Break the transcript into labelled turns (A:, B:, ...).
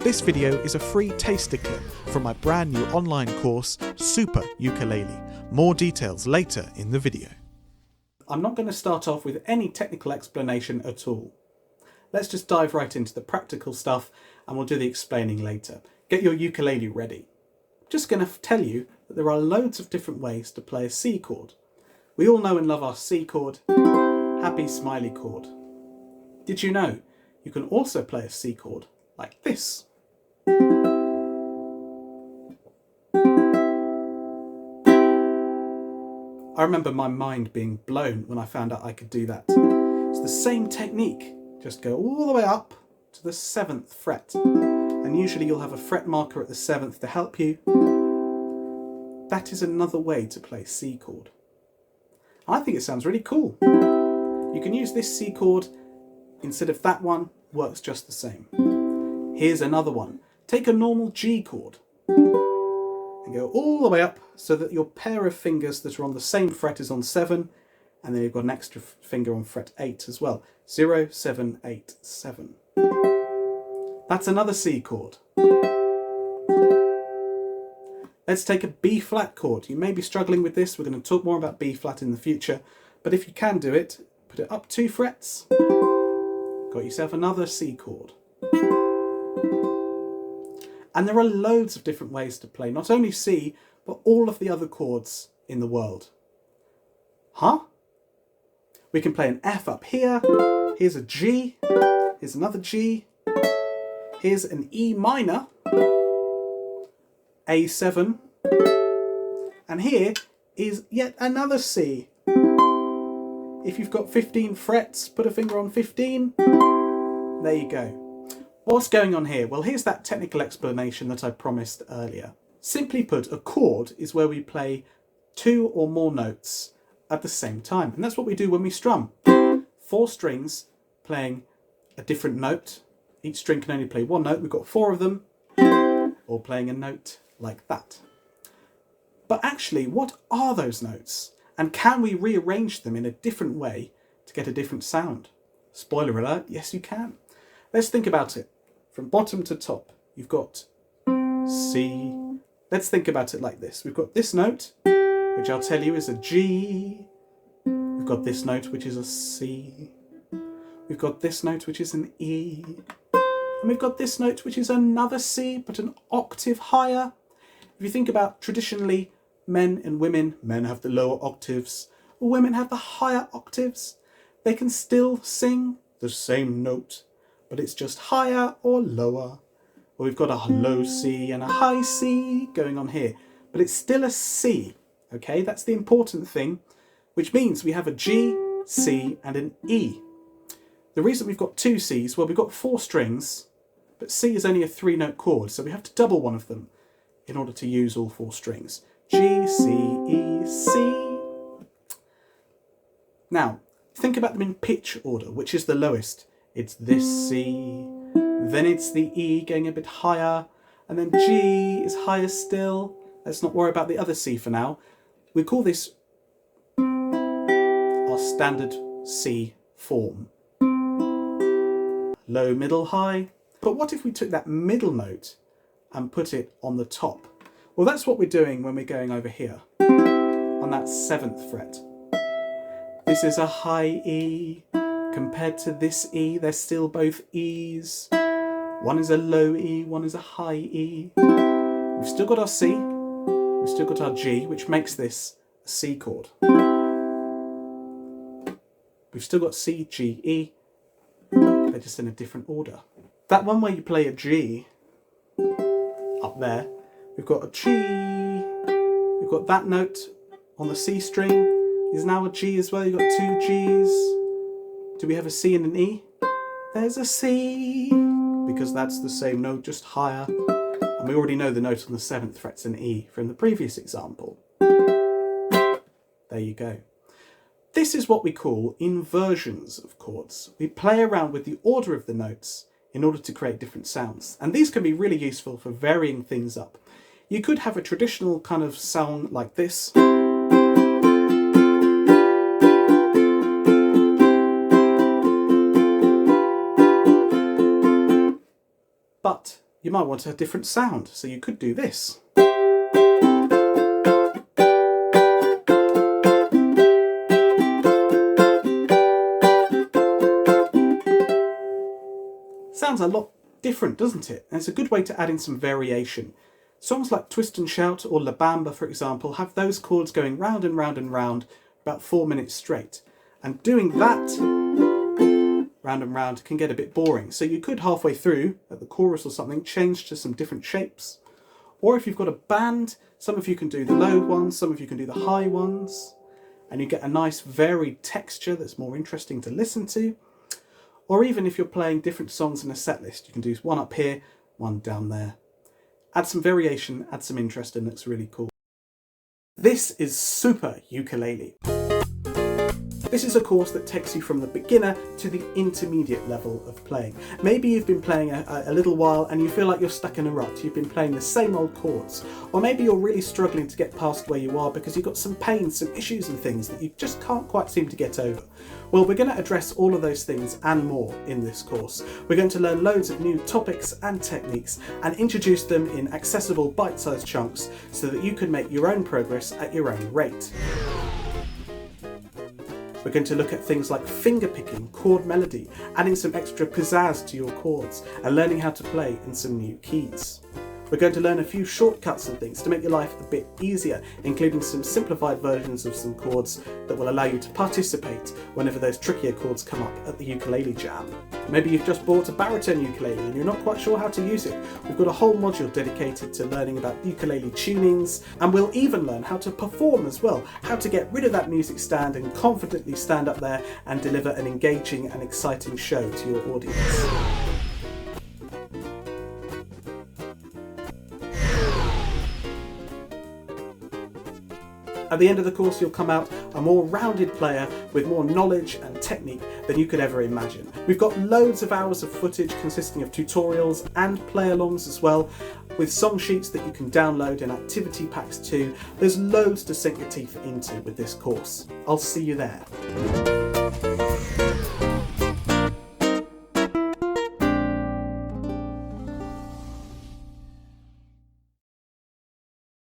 A: This video is a free taster clip from my brand new online course, Super Ukulele. More details later in the video. I'm not going to start off with any technical explanation at all. Let's just dive right into the practical stuff and we'll do the explaining later. Get your ukulele ready. I'm just going to tell you that there are loads of different ways to play a C chord. We all know and love our C chord, happy smiley chord. Did you know you can also play a C chord like this? I remember my mind being blown when I found out I could do that. It's the same technique, just go all the way up to the 7th fret. And usually you'll have a fret marker at the 7th to help you. That is another way to play C chord. I think it sounds really cool. You can use this C chord instead of that one, works just the same. Here's another one. Take a normal G chord and go all the way up so that your pair of fingers that are on the same fret is on 7, and then you've got an extra finger on fret 8 as well. 0, 7, 8, 7. That's another C chord. Let's take a B flat chord. You may be struggling with this. We're going to talk more about B flat in the future, but if you can do it, put it up 2 frets. Got yourself another C chord. And there are loads of different ways to play, not only C, but all of the other chords in the world. Huh? We can play an F up here. Here's a G. Here's another G. Here's an E minor. A7. And here is yet another C. If you've got 15 frets, put a finger on 15. There you go. What's going on here? Well, here's that technical explanation that I promised earlier. Simply put, a chord is where we play 2 or more notes at the same time. And that's what we do when we strum. 4 strings playing a different note. Each string can only play one note. We've got 4 of them, all playing a note like that. But actually, what are those notes? And can we rearrange them in a different way to get a different sound? Spoiler alert, yes you can. Let's think about it. From bottom to top, you've got C. Let's think about it like this. We've got this note, which I'll tell you is a G. We've got this note, which is a C. We've got this note, which is an E. And we've got this note, which is another C, but an octave higher. If you think about traditionally men and women, men have the lower octaves, women have the higher octaves. They can still sing the same note, but it's just higher or lower. Well, we've got a low C and a high C going on here, but it's still a C, okay? That's the important thing, which means we have a G, C, and an E. The reason we've got 2 Cs, well, we've got 4 strings, but C is only a 3-note chord, so we have to double one of them in order to use all 4 strings. G, C, E, C. Now, think about them in pitch order. Which is the lowest? It's this C, then it's the E going a bit higher, and then G is higher still. Let's not worry about the other C for now. We call this our standard C form. Low, middle, high. But what if we took that middle note and put it on the top? Well, that's what we're doing when we're going over here, on that 7th fret. This is a high E. Compared to this E, they're still both E's. One is a low E, one is a high E. We've still got our C, we've still got our G, which makes this a C chord. We've still got C, G, E. They're just in a different order. That one where you play a G, up there, we've got a G, we've got that note on the C string, is now a G as well, you've got 2 Gs. Do we have a C and an E? There's a C, because that's the same note, just higher. And we already know the note on the 7th fret's an E from the previous example. There you go. This is what we call inversions of chords. We play around with the order of the notes in order to create different sounds. And these can be really useful for varying things up. You could have a traditional kind of sound like this. But you might want a different sound, so you could do this. Sounds a lot different, doesn't it? And it's a good way to add in some variation. Songs like Twist and Shout or La Bamba, for example, have those chords going round and round and round about 4 minutes straight. And doing that round and round can get a bit boring. So you could halfway through, at the chorus or something, change to some different shapes. Or if you've got a band, some of you can do the low ones, some of you can do the high ones, and you get a nice varied texture that's more interesting to listen to. Or even if you're playing different songs in a set list, you can do one up here, one down there. Add some variation, add some interest, and it's really cool. This is Super Ukulele. This is a course that takes you from the beginner to the intermediate level of playing. Maybe you've been playing a little while and you feel like you're stuck in a rut. You've been playing the same old chords. Or maybe you're really struggling to get past where you are because you've got some pain, some issues and things that you just can't quite seem to get over. Well, we're going to address all of those things and more in this course. We're going to learn loads of new topics and techniques and introduce them in accessible bite-sized chunks so that you can make your own progress at your own rate. We're going to look at things like finger picking, chord melody, adding some extra pizzazz to your chords, and learning how to play in some new keys. We're going to learn a few shortcuts and things to make your life a bit easier, including some simplified versions of some chords that will allow you to participate whenever those trickier chords come up at the ukulele jam. Maybe you've just bought a baritone ukulele and you're not quite sure how to use it. We've got a whole module dedicated to learning about ukulele tunings, and we'll even learn how to perform as well, how to get rid of that music stand and confidently stand up there and deliver an engaging and exciting show to your audience. At the end of the course, you'll come out a more rounded player with more knowledge and technique than you could ever imagine. We've got loads of hours of footage consisting of tutorials and play-alongs as well, with song sheets that you can download and activity packs too. There's loads to sink your teeth into with this course. I'll see you there.